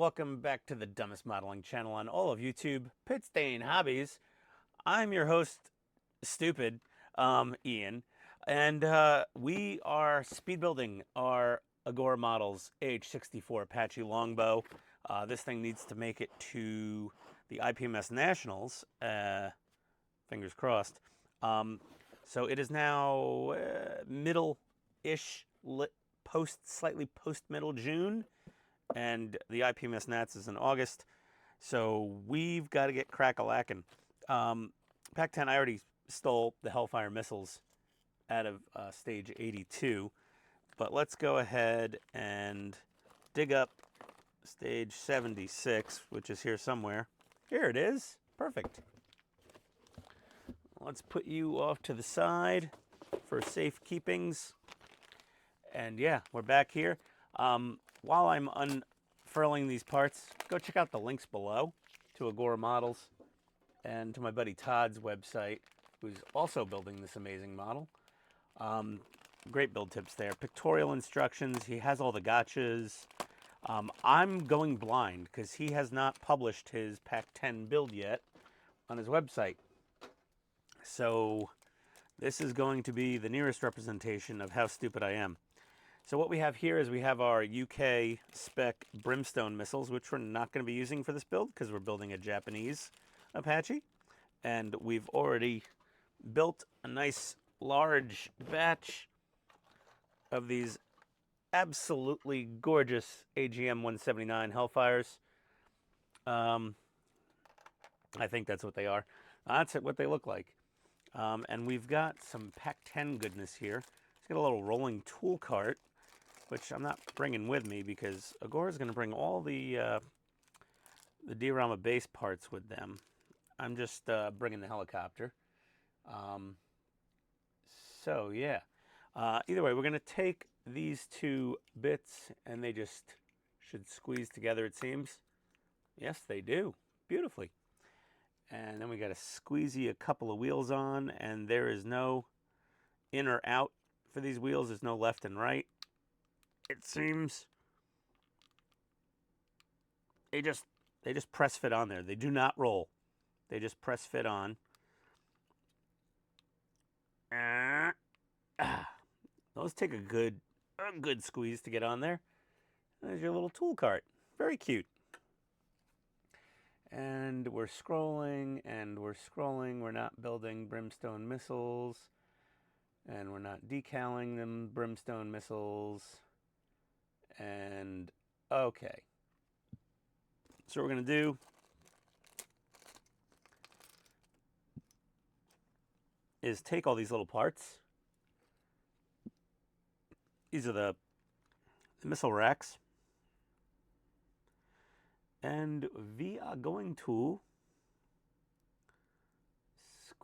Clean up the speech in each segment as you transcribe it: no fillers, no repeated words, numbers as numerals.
welcome back to the dumbest modeling channel on all of YouTube, Pit Stain Hobbies. I'm your host, Stupid, Ian, and we are speed building our Agora models AH-64 Apache Longbow. This thing needs to make it to the ipms Nationals, fingers crossed. So it is now middle-ish, slightly post-middle June, and the ipms Nats is in August, so we've got to get crack-a-lackin'. Pac-10, I already stole the Hellfire missiles out of stage 82, but let's go ahead and dig up stage 76, which is here somewhere. Here it is. Perfect. Let's put you off to the side for safe keepings. And yeah, we're back here. While I'm unfurling these parts, go check out the links below to Agora models and to my buddy Todd's website, who's also building this amazing model. Great build tips there. Pictorial instructions. He has all the gotchas. I'm going blind because he has not published his Pac-10 build yet on his website. So this is going to be the nearest representation of how stupid I am. So what we have here is we have our UK spec Brimstone missiles, which we're not going to be using for this build because we're building a Japanese Apache. And we've already built a nice large batch of these absolutely gorgeous AGM-179 Hellfires. I think that's what they are. That's what they look like. And we've got some Pac-10 goodness here. It's got a little rolling tool cart, which I'm not bringing with me because Agora's going to bring all the diorama base parts with them. I'm just bringing the helicopter. So yeah. Either way, we're going to take these two bits and they just should squeeze together, it seems. Yes, they do. Beautifully. And then we got to squeezy a couple of wheels on, and there is no in or out for these wheels. There's no left and right, it seems. They just press fit on there. They do not roll. They just press fit on. Those take a good squeeze to get on there. There's your little tool cart. Very cute. And we're scrolling, and we're scrolling. We're not building Brimstone missiles, and we're not decaling them Brimstone missiles. And okay. So what we're going to do is take all these little parts. These are the missile racks. And we are going to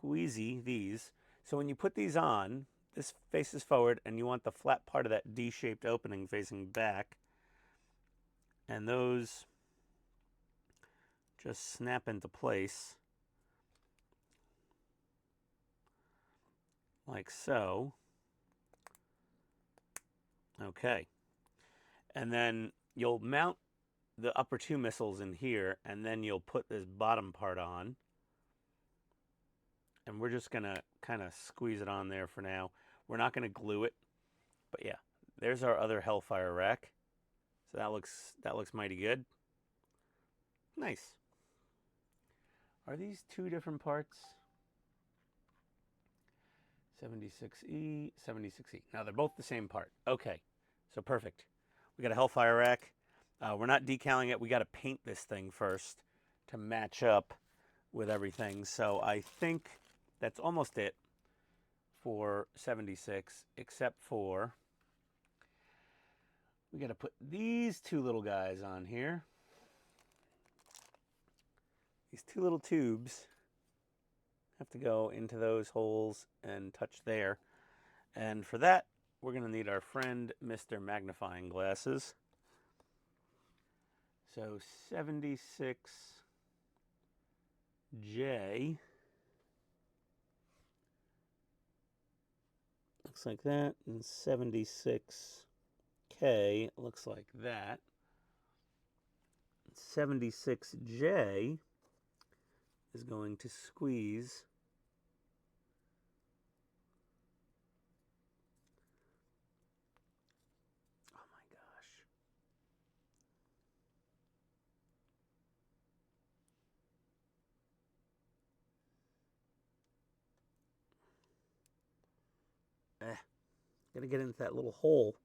squeezy these. So when you put these on, this faces forward, and you want the flat part of that D-shaped opening facing back. And those just snap into place. Like so. Okay. And then you'll mount the upper two missiles in here, and then you'll put this bottom part on. And we're just going to kind of squeeze it on there for now. We're not going to glue it. But yeah, there's our other Hellfire rack. So that looks mighty good. Nice. Are these two different parts? 76E, 76E. Now they're both the same part. Okay, so perfect. We got a Hellfire rack. We're not decaling it. We got to paint this thing first to match up with everything. So I think that's almost it for 76, except for we got to put these two little guys on here. These two little tubes have to go into those holes and touch there. And for that, we're going to need our friend Mr. Magnifying Glasses. So 76J looks like that, and 76K looks like that. 76J is going to squeeze oh my gosh. Gotta get into that little hole.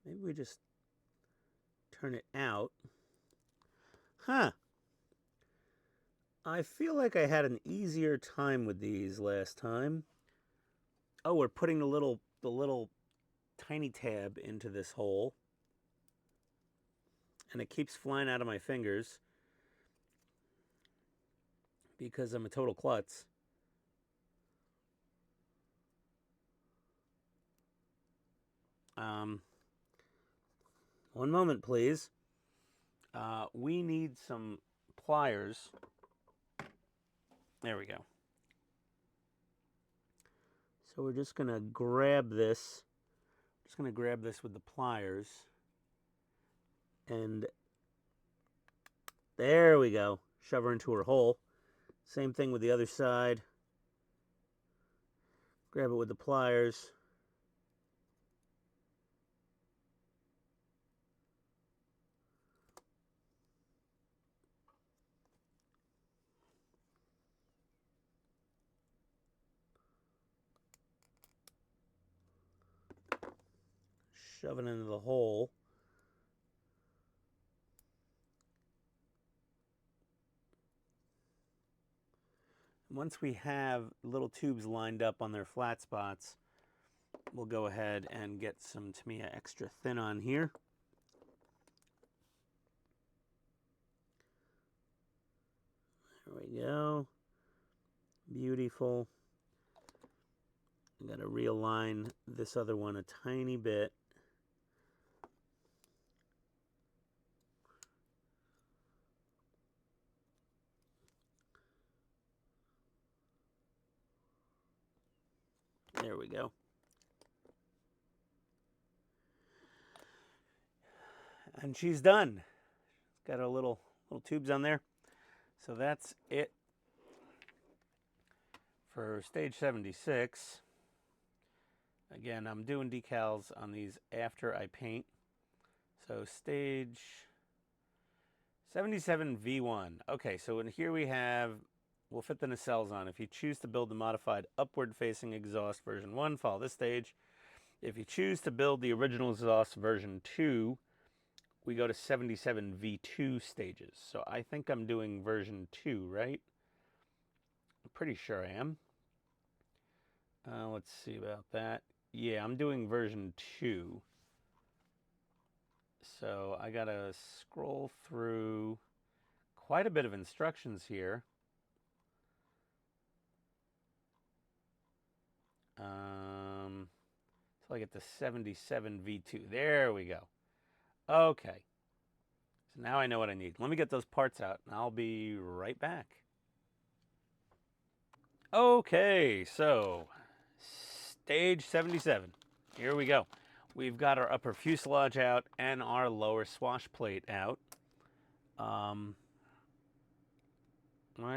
Maybe we just turn it out. Huh. I feel like I had an easier time with these last time. Oh, we're putting the little tiny tab into this hole. And it keeps flying out of my fingers because I'm a total klutz. One moment, please. We need some pliers. There we go. So we're just gonna grab this. Just gonna grab this with the pliers. And there we go. Shove her into her hole. Same thing with the other side. Grab it with the pliers. Shove it into the hole. Once we have little tubes lined up on their flat spots, we'll go ahead and get some Tamiya extra thin on here. There we go. Beautiful. I gotta realign this other one a tiny bit. There we go. And she's done. Got her little tubes on there. So that's it for stage 76. Again, I'm doing decals on these after I paint. So stage 77 V1. Okay, so in here we have, we'll fit the nacelles on. If you choose to build the modified upward facing exhaust version 1, follow this stage. If you choose to build the original exhaust version 2, we go to 77 V2 stages. So I think I'm doing version 2, right? I'm pretty sure I am. Let's see about that. Yeah, I'm doing version 2. So I gotta scroll through quite a bit of instructions here. Until I get to 77 V2. There we go. Okay. So now I know what I need. Let me get those parts out and I'll be right back. Okay, so stage 77. Here we go. We've got our upper fuselage out and our lower swash plate out. Why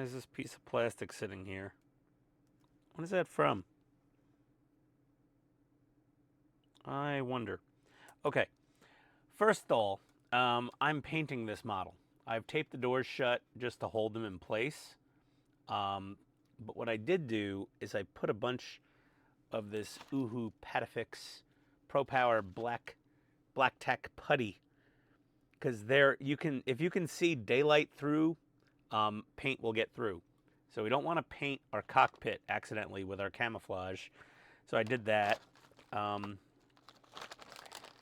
is this piece of plastic sitting here? What is that from? I wonder. Okay, first of all, I'm painting this model. I've taped the doors shut just to hold them in place. But what I did do is I put a bunch of this Uhu Patafix Pro Power Black Tech putty, because there you can, if you can see daylight through, paint will get through. So we don't want to paint our cockpit accidentally with our camouflage. So I did that.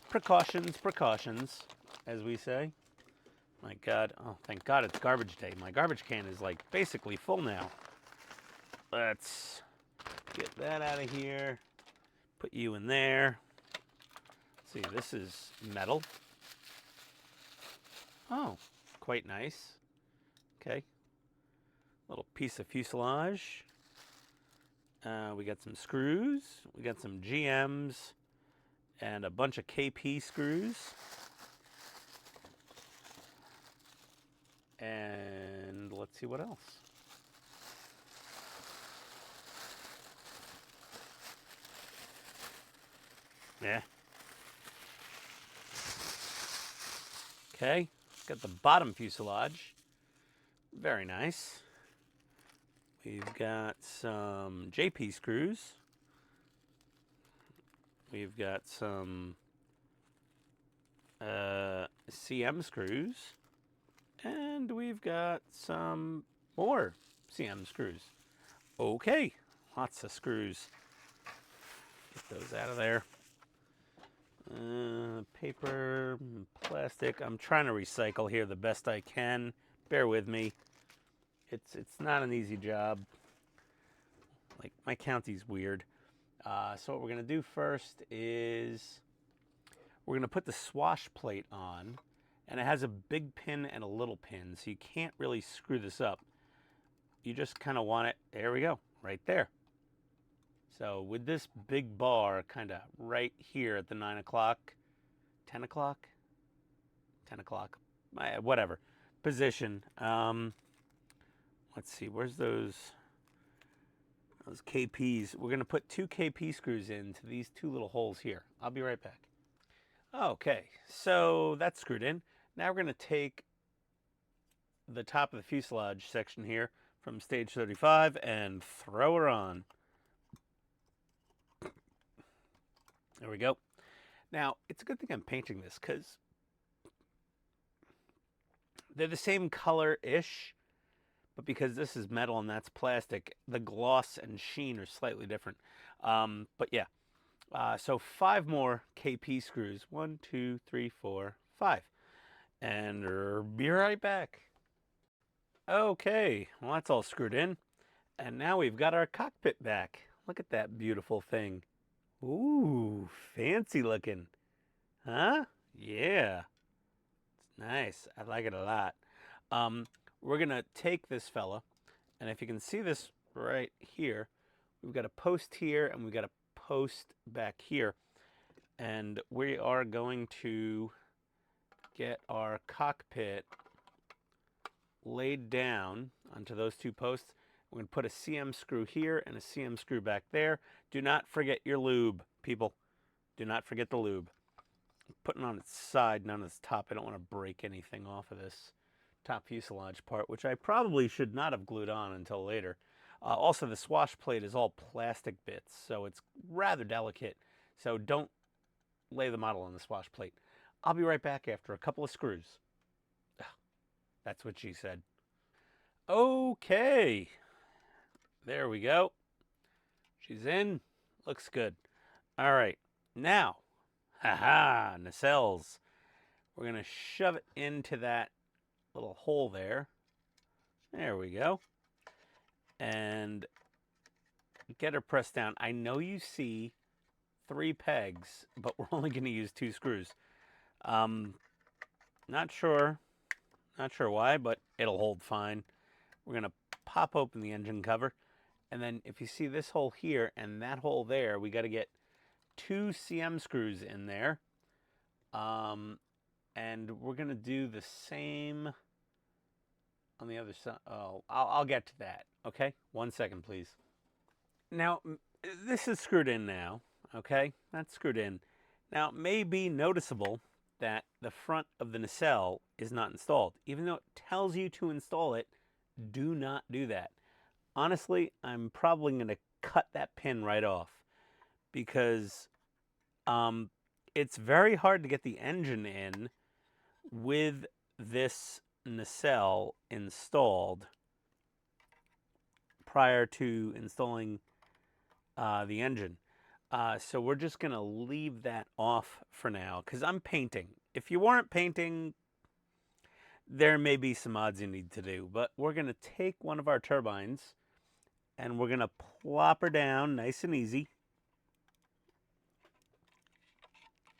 Precautions, as we say. My God, oh thank God it's garbage day. My garbage can is like basically full now. Let's get that out of here. Put you in there. Let's see, this is metal. Oh, quite nice. Okay. Little piece of fuselage. We got some screws. We got some GMs. and a bunch of KP screws. And let's see what else. Yeah. Okay, got the bottom fuselage. Very nice. We've got some JP screws. We've got some CM screws. And we've got some more CM screws. Okay, lots of screws. Get those out of there. Paper, plastic. I'm trying to recycle here the best I can. Bear with me. It's not an easy job. Like, my county's weird. So what we're gonna do first is we're gonna put the swash plate on, and it has a big pin and a little pin, so you can't really screw this up. You just kind of want it, there we go, right there. So with this big bar kind of right here at the 9 o'clock, 10 o'clock, 10 o'clock, whatever, position. Let's see, where's those KPs? We're gonna put 2 KP screws into these 2 little holes here. I'll be right back. Okay, so that's screwed in. Now we're gonna take the top of the fuselage section here from stage 35 and throw her on. There we go. Now, it's a good thing I'm painting this because they're the same color-ish, but because this is metal and that's plastic, the gloss and sheen are slightly different. But yeah, so 5 more KP screws. 1, 2, 3, 4, 5. And be right back. Okay, well, that's all screwed in. And now we've got our cockpit back. Look at that beautiful thing. Ooh, fancy looking. Huh? Yeah. It's nice. I like it a lot. We're going to take this fella, and if you can see this right here, we've got a post here, and we've got a post back here. And we are going to get our cockpit laid down onto those 2 posts. We're going to put a CM screw here and a CM screw back there. Do not forget your lube, people. Do not forget the lube. I'm putting it on its side, not on its top. I don't want to break anything off of this top fuselage part, which I probably should not have glued on until later. Also, the swash plate is all plastic bits, so it's rather delicate. So don't lay the model on the swash plate. I'll be right back after a couple of screws. That's what she said. Okay. There we go. She's in. Looks good. All right. Now, haha, nacelles. We're going to shove it into that little hole there. There we go. And get her pressed down. I know you see 3 pegs, but we're only going to use 2 screws. Not sure why, but it'll hold fine. We're going to pop open the engine cover. And then if you see this hole here and that hole there, we got to get 2 CM screws in there. And we're going to do the same on the other side. Oh, I'll get to that. Okay, 1 second, please. Now, this is screwed in now. Okay, that's screwed in. Now, it may be noticeable that the front of the nacelle is not installed. Even though it tells you to install it, do not do that. Honestly, I'm probably going to cut that pin right off because it's very hard to get the engine in with this nacelle installed prior to installing the engine. So we're just going to leave that off for now because I'm painting. If you weren't painting, there may be some odds you need to do. But we're going to take one of our turbines and we're going to plop her down nice and easy.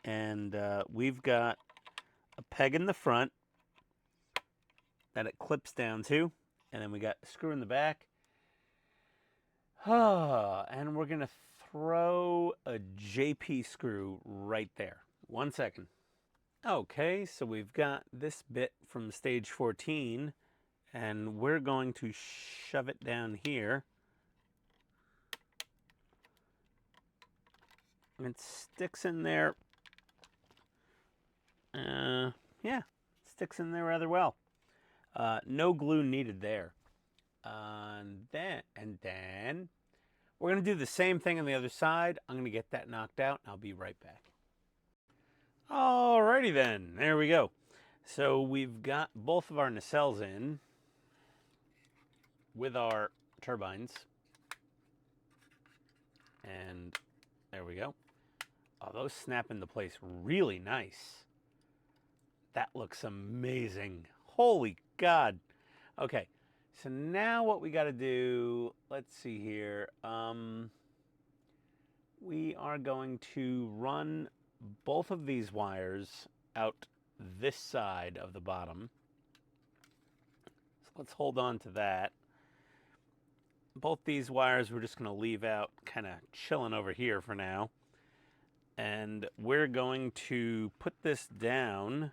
And we've got a peg in the front that it clips down to. And then we got a screw in the back. And we're going to throw a JP screw right there. 1 second. Okay, so we've got this bit from stage 14, and we're going to shove it down here. It sticks in there. Yeah, sticks in there rather well. No glue needed there. And then we're going to do the same thing on the other side. I'm going to get that knocked out, and I'll be right back. Alrighty then, there we go. So we've got both of our nacelles in with our turbines. And there we go. Oh, those snap into place really nice. That looks amazing. Holy God. Okay, so now what we got to do, let's see here. We are going to run both of these wires out this side of the bottom. So let's hold on to that. Both these wires we're just going to leave out kind of chilling over here for now. And we're going to put this down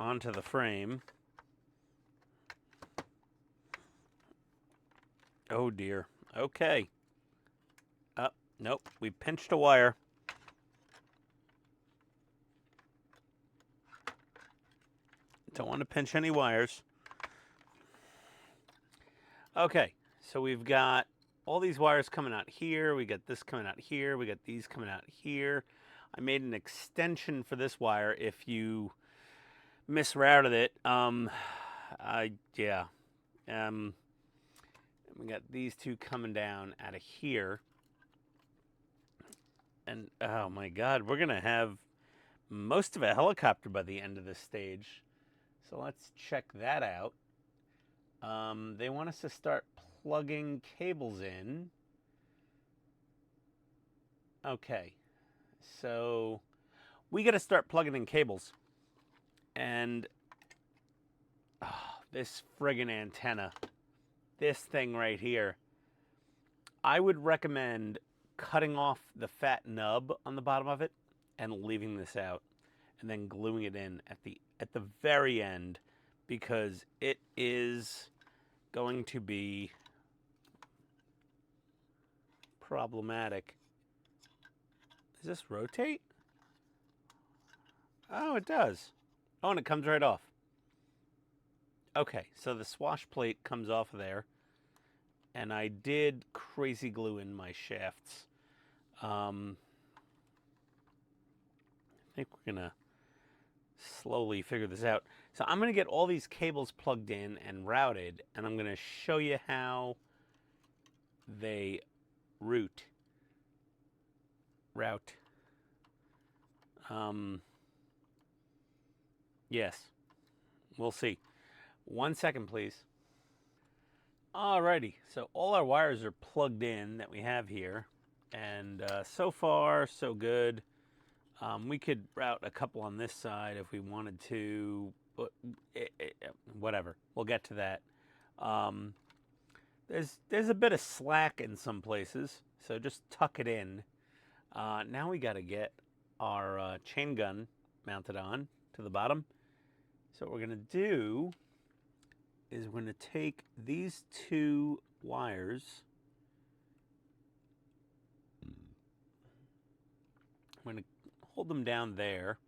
onto the frame. Oh dear. Okay. Nope, we pinched a wire. Don't want to pinch any wires. Okay, so we've got all these wires coming out here. We got this coming out here. We got these coming out here. I made an extension for this wire if you misrouted it. We got these two coming down out of here. And oh my God, we're gonna have most of a helicopter by the end of this stage. So let's check that out. They want us to start plugging cables in. Okay, so we got to start plugging in cables. And this friggin' antenna, this thing right here, I would recommend cutting off the fat nub on the bottom of it and leaving this out, and then gluing it in at the very end, because it is going to be problematic. Does this rotate? Oh, it does. Oh, and it comes right off. Okay, so the swash plate comes off of there, and I did crazy glue in my shafts. I think we're gonna slowly figure this out. So I'm gonna get all these cables plugged in and routed, and I'm gonna show you how they route. Yes, we'll see. 1 second, please. Alrighty, so all our wires are plugged in that we have here, and so far so good. We could route a couple on this side if we wanted to, but whatever. We'll get to that. There's a bit of slack in some places, so just tuck it in. Now we got to get our chain gun mounted on to the bottom. So what we're going to do is we're going to take these two wires. I'm going to hold them down there,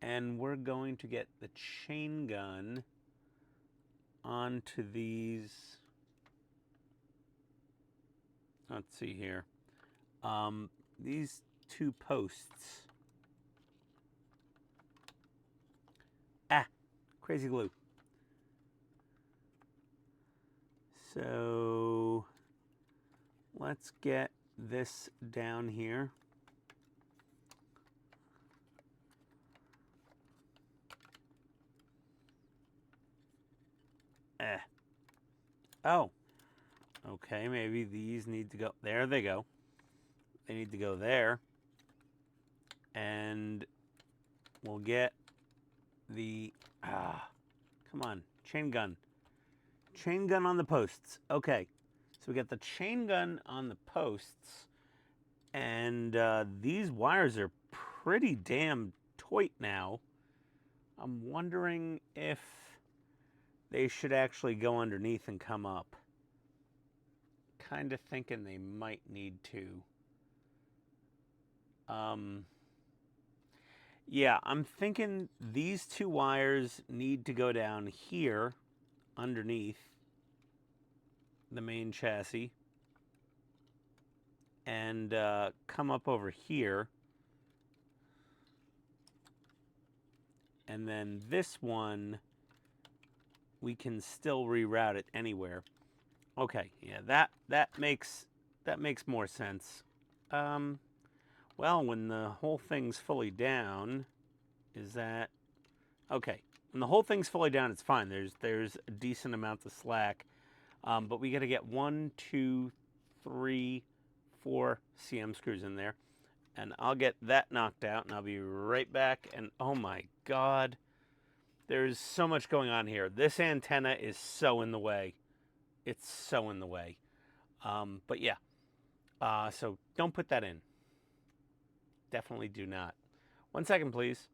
and we're going to get the chain gun onto these. Let's see here. These two posts. Crazy glue. So let's get this down here. Oh, okay, maybe these need to go. There they go. They need to go there. And we'll get the, come on, chain gun. Chain gun on the posts. Okay, we got the chain gun on the posts, and these wires are pretty damn tight now. I'm wondering if they should actually go underneath and come up. Kind of thinking they might need to. Yeah, I'm thinking these two wires need to go down here underneath the main chassis and come up over here. And then this one, we can still reroute it anywhere. Okay, yeah, that makes more sense. Well, when the whole thing's fully down, is that okay? When the whole thing's fully down, it's fine. There's a decent amount of slack, but we got to get 1, 2, 3, 4 CM screws in there, and I'll get that knocked out, and I'll be right back. And oh my God, there's so much going on here. This antenna is so in the way. It's so in the way. But yeah, so don't put that in. Definitely do not. 1 second, please.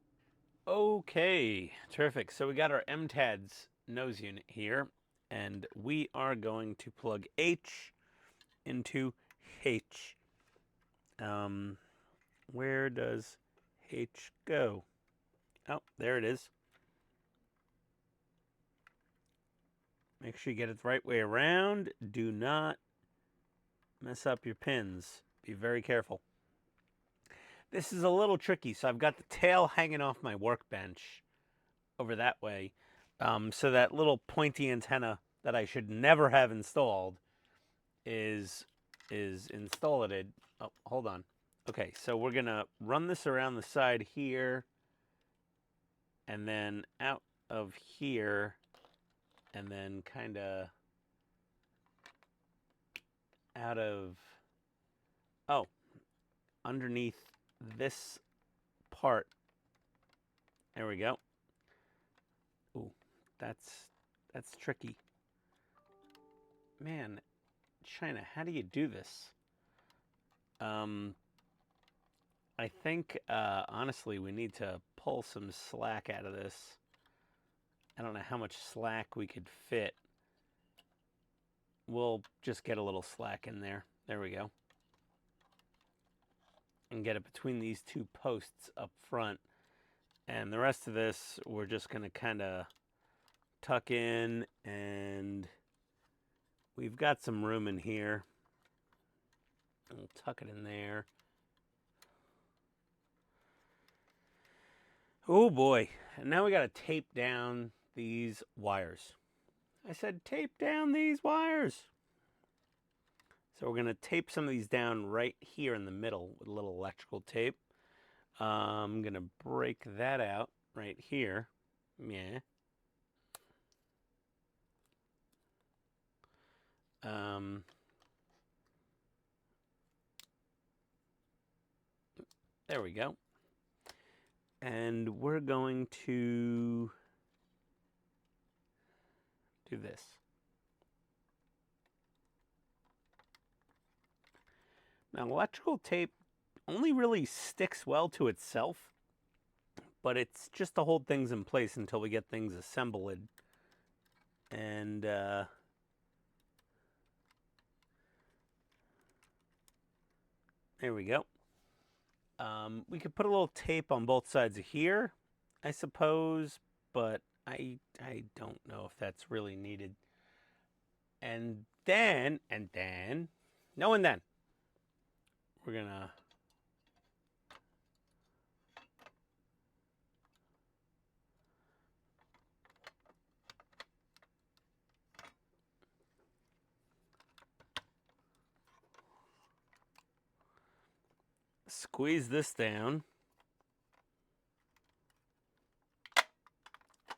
Okay, terrific. So we got our MTADS nose unit here, and we are going to plug H into H. Where does H go? Oh, there it is. Make sure you get it the right way around. Do not mess up your pins. Be very careful. This is a little tricky, so I've got the tail hanging off my workbench over that way. So that little pointy antenna that I should never have installed is installed. Oh, hold on. Okay, so we're gonna run this around the side here, and then out of here, and then kind of out of, oh, underneath this part. There we go. Ooh, that's tricky. Man, China, how do you do this? I think, honestly, we need to pull some slack out of this. I don't know how much slack we could fit. We'll just get a little slack in there. There we go. And get it between these two posts up front. And the rest of this, we're just going to kind of tuck in, and we've got some room in here. We'll tuck it in there. Oh boy. And now we got to tape down these wires. I said tape down these wires. So we're going to tape some of these down right here in the middle with a little electrical tape. I'm going to break that out right here. Yeah. There we go. And we're going to do this. Now, electrical tape only really sticks well to itself, but it's just to hold things in place until we get things assembled. And there we go. We could put a little tape on both sides of here, I suppose, but I don't know if that's really needed. And then, we're gonna squeeze this down.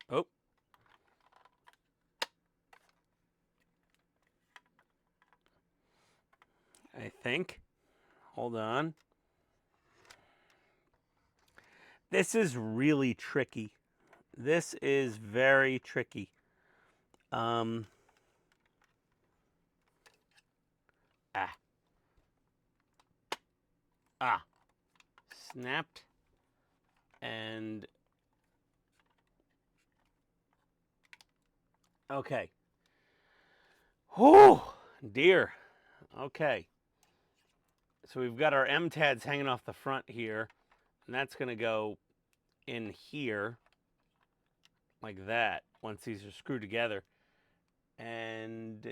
Oh. I think. Hold on. This is really tricky. This is very tricky. Ah. Ah. Snapped. And okay. Whew, dear. Okay. So we've got our MTADs hanging off the front here, and that's going to go in here like that once these are screwed together. And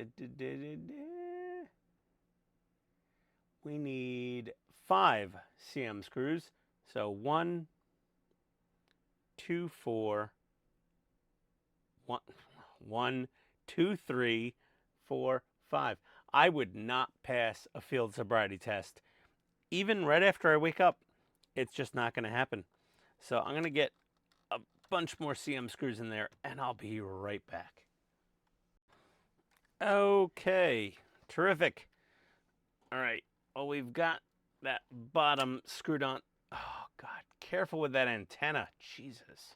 we need 5 CM screws. So 1, 2, 4, 1, 2, 3, 4, 5. I would not pass a field sobriety test. Even right after I wake up, it's just not going to happen. So I'm going to get a bunch more CM screws in there, and I'll be right back. Okay, terrific. All right, well, we've got that bottom screwed on. Oh, God, careful with that antenna. Jesus.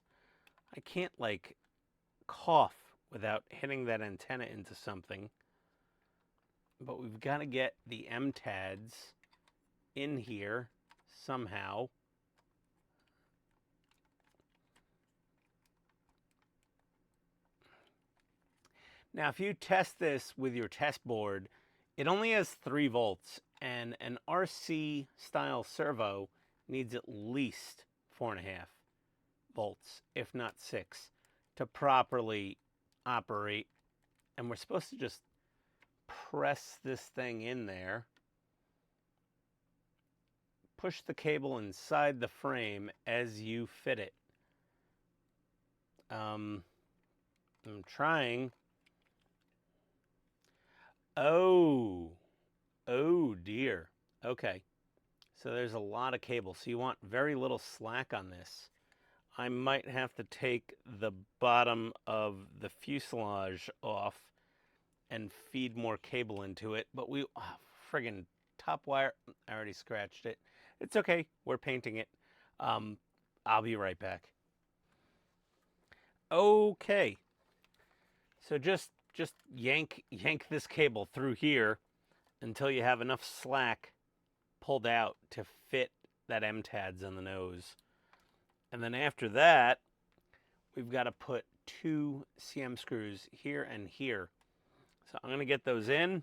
I can't, like, cough without hitting that antenna into something. But we've got to get the MTADs in here somehow. Now, if you test this with your test board, it only has 3 volts, and an RC style servo needs at least 4.5 volts, if not 6, to properly operate. And we're supposed to just press this thing in there, push the cable inside the frame as you fit it. I'm trying. Oh dear. Okay, so there's a lot of cable, so you want very little slack on this. I might have to take the bottom of the fuselage off and feed more cable into it, but friggin' top wire, I already scratched it. It's okay, we're painting it. I'll be right back. Okay, so just yank this cable through here until you have enough slack pulled out to fit that MTADs on the nose. And then after that, we've got to put 2 CM screws here and here. So I'm going to get those in,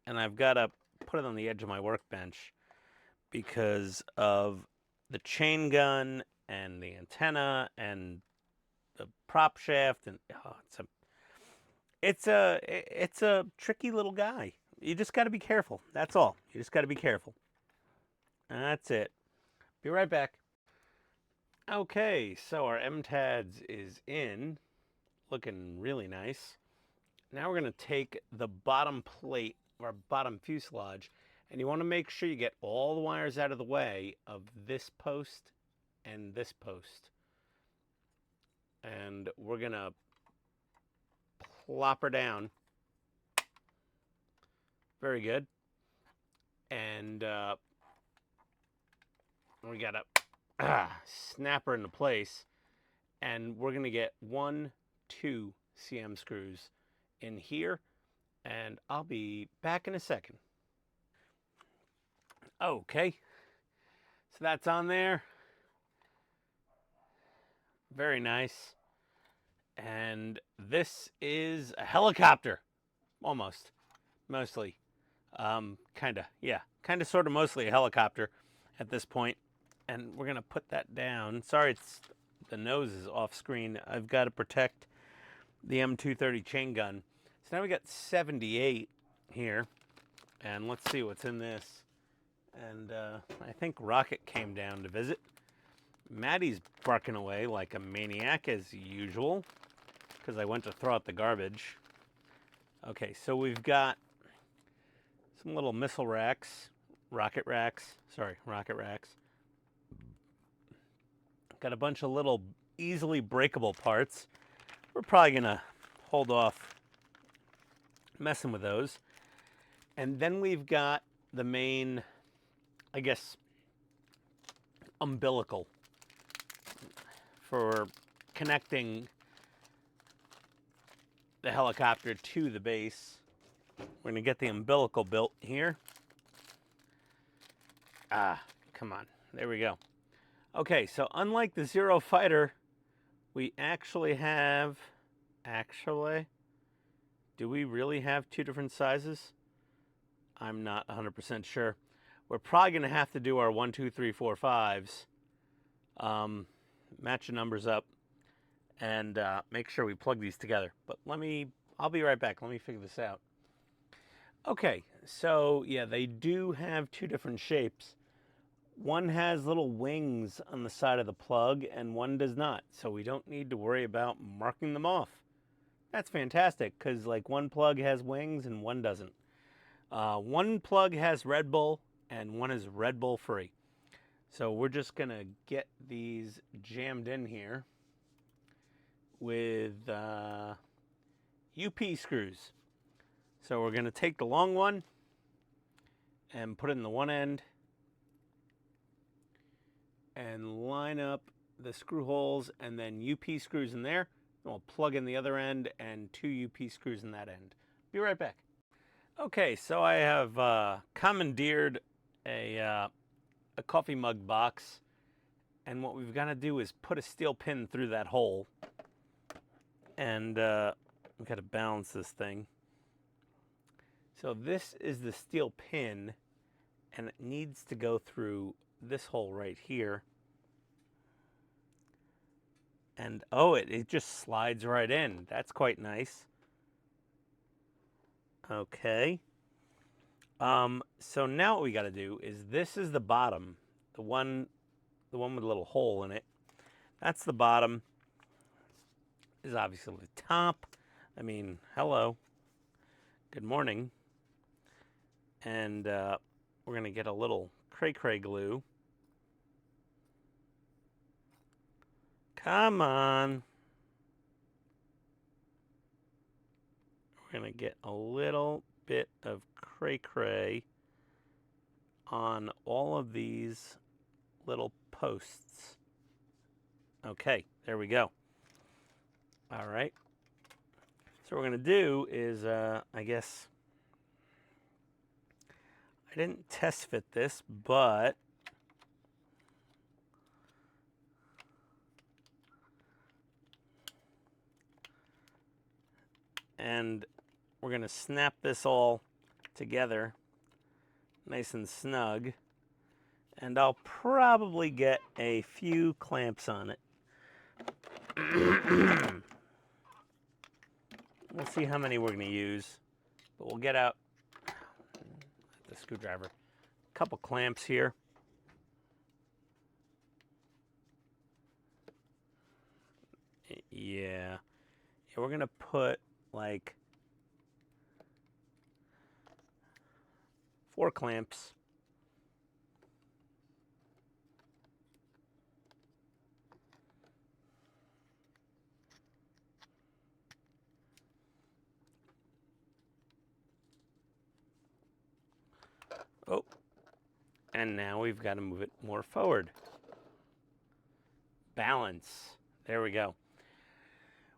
and I've got to put it on the edge of my workbench because of the chain gun and the antenna and the prop shaft, and it's a tricky little guy. You just got to be careful. That's all. You just got to be careful. That's it. Be right back. Okay, so our MTADs is in, looking really nice. Now we're going to take the bottom plate, or bottom fuselage, and you want to make sure you get all the wires out of the way of this post and this post. And we're going to plop her down. Very good. And we got to snap her into place. And we're going to get 1, 2 CM screws in here. And I'll be back in a second. Okay. So that's on there. Very nice. And this is a helicopter. Almost. Mostly. Kinda. Yeah. Kinda, sorta, mostly a helicopter at this point. And we're gonna put that down. Sorry, the nose is off screen. I've got to protect the M230 chain gun. So now we got 78 here. And let's see what's in this. And I think Rocket came down to visit. Maddie's barking away like a maniac as usual, because I went to throw out the garbage. Okay, so we've got some little missile racks, rocket racks. Got a bunch of little easily breakable parts. We're probably gonna hold off messing with those. And then we've got the main, I guess, umbilical for connecting the helicopter to the base. We're going to get the umbilical built here. Ah, come on. There we go. Okay, so unlike the Zero Fighter, we actually have... Actually, do we really have two different sizes? I'm not 100% sure. We're probably going to have to do our 1, 2, 3, 4, 5s. Match the numbers up and make sure we plug these together. But I'll be right back. Let me figure this out. Okay, so yeah, they do have two different shapes. One has little wings on the side of the plug and one does not. So we don't need to worry about marking them off. That's fantastic because like one plug has wings and one doesn't. One plug has Red Bull and one is Red Bull free. So we're just going to get these jammed in here with UP screws. So we're going to take the long one and put it in the one end and line up the screw holes and then UP screws in there. And we'll plug in the other end and two UP screws in that end. Be right back. Okay, so I have commandeered a coffee mug box, and what we've got to do is put a steel pin through that hole, and we've got to balance this thing. So this is the steel pin, and it needs to go through this hole right here. And oh, it just slides right in. That's quite nice. Okay. So now what we got to do is this is the bottom, the one with a little hole in it. That's the bottom. This is obviously the top. I mean, hello. Good morning. And we're gonna get a little cray glue. Come on. We're gonna get a little bit of cray on all of these little posts. Okay, there we go. All right. So what we're going to do is, I guess, I didn't test fit this, but and we're going to snap this all together nice and snug, and I'll probably get a few clamps on it. We'll see how many we're going to use, but we'll get out the screwdriver. A couple clamps here. Yeah, we're going to put like 4 clamps. Oh, and now we've got to move it more forward. Balance. There we go.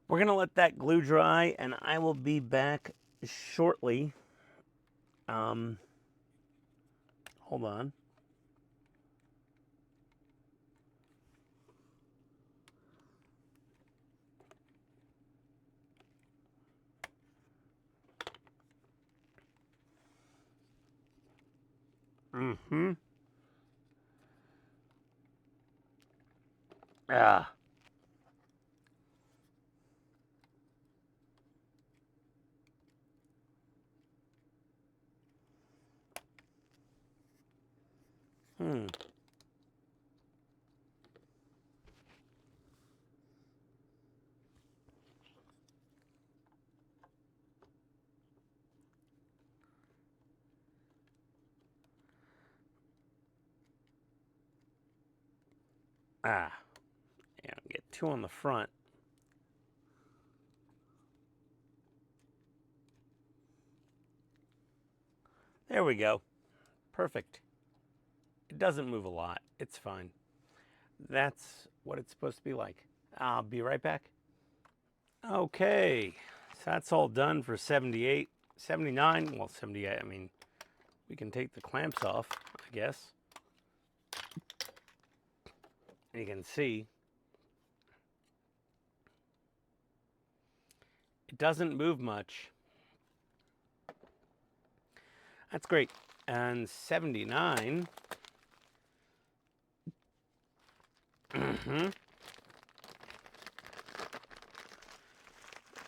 We're going to let that glue dry, and I will be back shortly. Hold on. Ah. Yeah, get 2 on the front. There we go. Perfect. It doesn't move a lot. It's fine. That's what it's supposed to be like. I'll be right back. Okay, so that's all done for 78, 79, well 78, I mean, we can take the clamps off, I guess. You can see it doesn't move much. That's great. And 79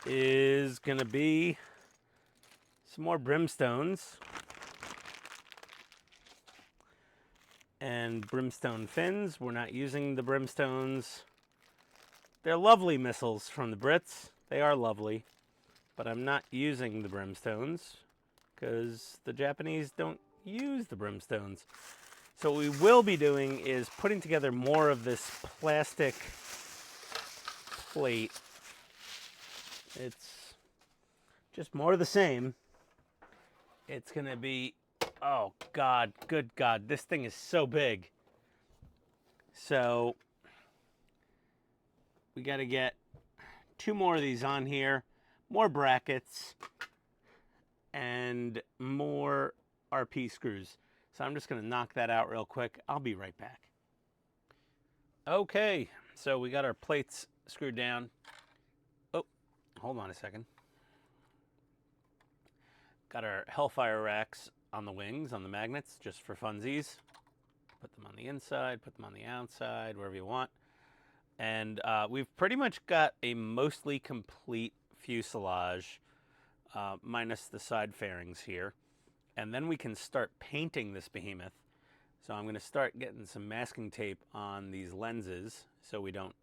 is going to be some more brimstones and brimstone fins. We're not using the brimstones. They're lovely missiles from the Brits. They are lovely, but I'm not using the brimstones because the Japanese don't use the brimstones. So what we will be doing is putting together more of this plastic plate. It's just more of the same. It's going to be, oh God, good God, this thing is so big. So we got to get 2 more of these on here, more brackets, and more RP screws. So I'm just going to knock that out real quick. I'll be right back. Okay, so we got our plates screwed down. Oh, hold on a second. Got our Hellfire racks on the wings, on the magnets, just for funsies. Put them on the inside, put them on the outside, wherever you want. And we've pretty much got a mostly complete fuselage, minus the side fairings here. And then we can start painting this behemoth. So I'm going to start getting some masking tape on these lenses so we don't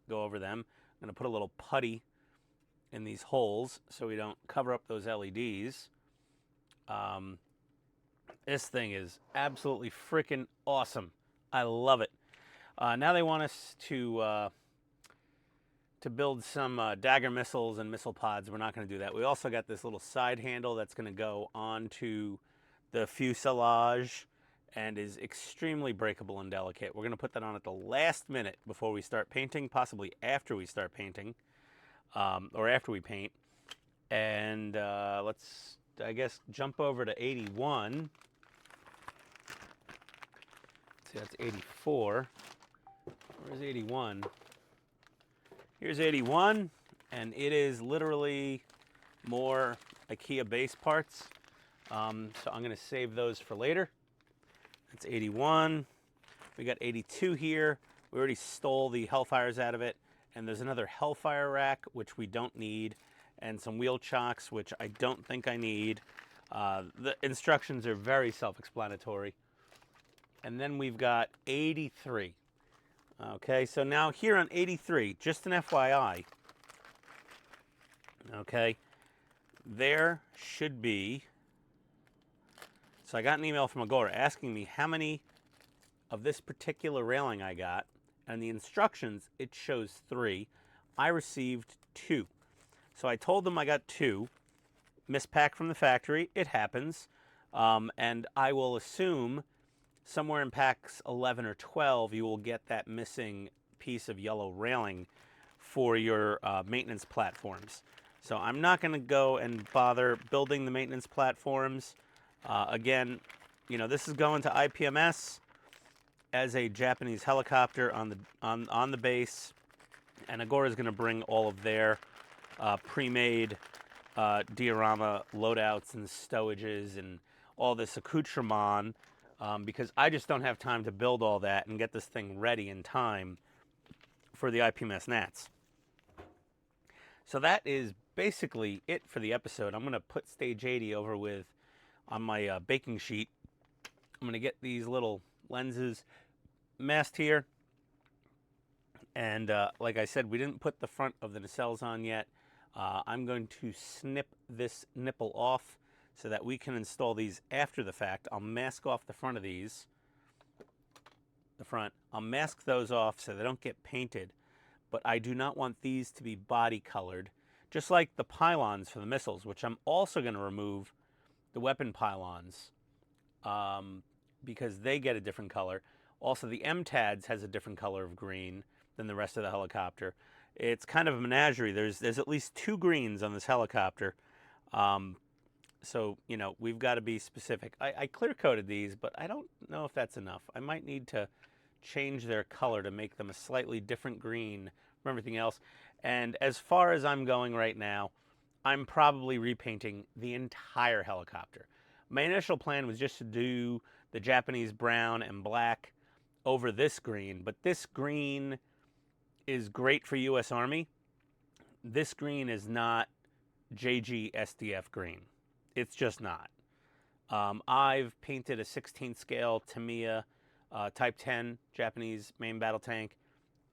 go over them. I'm going to put a little putty in these holes so we don't cover up those LEDs. This thing is absolutely freaking awesome. I love it. Now they want us to build some Dagger missiles and missile pods. We're not going to do that. We also got this little side handle that's going to go onto the fuselage and is extremely breakable and delicate. We're going to put that on at the last minute before we start painting, possibly after we start painting, or after we paint. And let's, I guess, jump over to 81. See, that's 84. Where's 81? Here's 81, and it is literally more IKEA base parts. So I'm going to save those for later. That's 81. We got 82 here. We already stole the Hellfires out of it. And there's another Hellfire rack, which we don't need, and some wheel chocks, which I don't think I need. The instructions are very self-explanatory. And then we've got 83. Okay, so now here on 83, just an FYI, okay, there should be, so I got an email from Agora asking me how many of this particular railing I got, and the instructions, it shows 3. I received 2. So I told them I got 2, mispacked from the factory, it happens, and I will assume somewhere in packs 11 or 12, you will get that missing piece of yellow railing for your maintenance platforms. So I'm not going to go and bother building the maintenance platforms. Again, you know, this is going to ipms as a Japanese helicopter on the base, and Agora is going to bring all of their pre-made diorama loadouts and stowages and all this accoutrement. Because I just don't have time to build all that and get this thing ready in time for the ipms Nats. So that is basically it for the episode. I'm going to put stage 80 over with on my baking sheet. I'm going to get these little lenses masked here. And like I said, we didn't put the front of the nacelles on yet. I'm going to snip this nipple off so that we can install these after the fact. I'll mask off the front of these, the front. I'll mask those off so they don't get painted, but I do not want these to be body colored, just like the pylons for the missiles, which I'm also going to remove the weapon pylons because they get a different color. Also, the MTADS has a different color of green than the rest of the helicopter. It's kind of a menagerie. There's at least 2 greens on this helicopter. So, you know, we've got to be specific. I clear coated these, but I don't know if that's enough. I might need to change their color to make them a slightly different green from everything else. And as far as I'm going right now, I'm probably repainting the entire helicopter. My initial plan was just to do the Japanese brown and black over this green, but this green is great for US Army. This green is not JG SDF green. It's just not. I've painted a 16th scale Tamiya Type 10 Japanese main battle tank.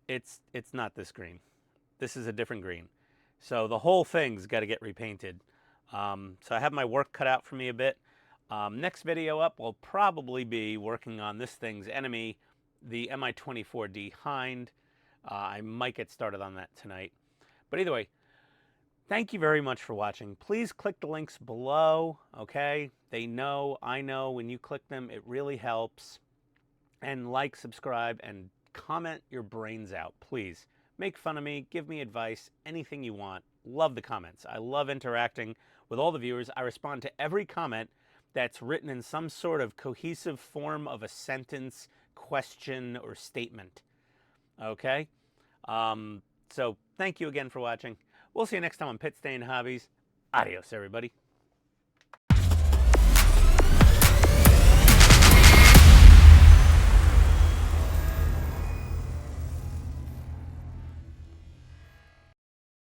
It's not this green. This is a different green. So the whole thing's got to get repainted. So I have my work cut out for me a bit. Next video up will probably be working on this thing's enemy, the Mi-24D Hind. I might get started on that tonight. But either way, thank you very much for watching. Please click the links below, okay? They know, I know, when you click them, it really helps. And like, subscribe, and comment your brains out, please. Make fun of me, give me advice, anything you want. Love the comments. I love interacting with all the viewers. I respond to every comment that's written in some sort of cohesive form of a sentence, question, or statement. Okay? So thank you again for watching. We'll see you next time on Pit Stain Hobbies. Adios, everybody.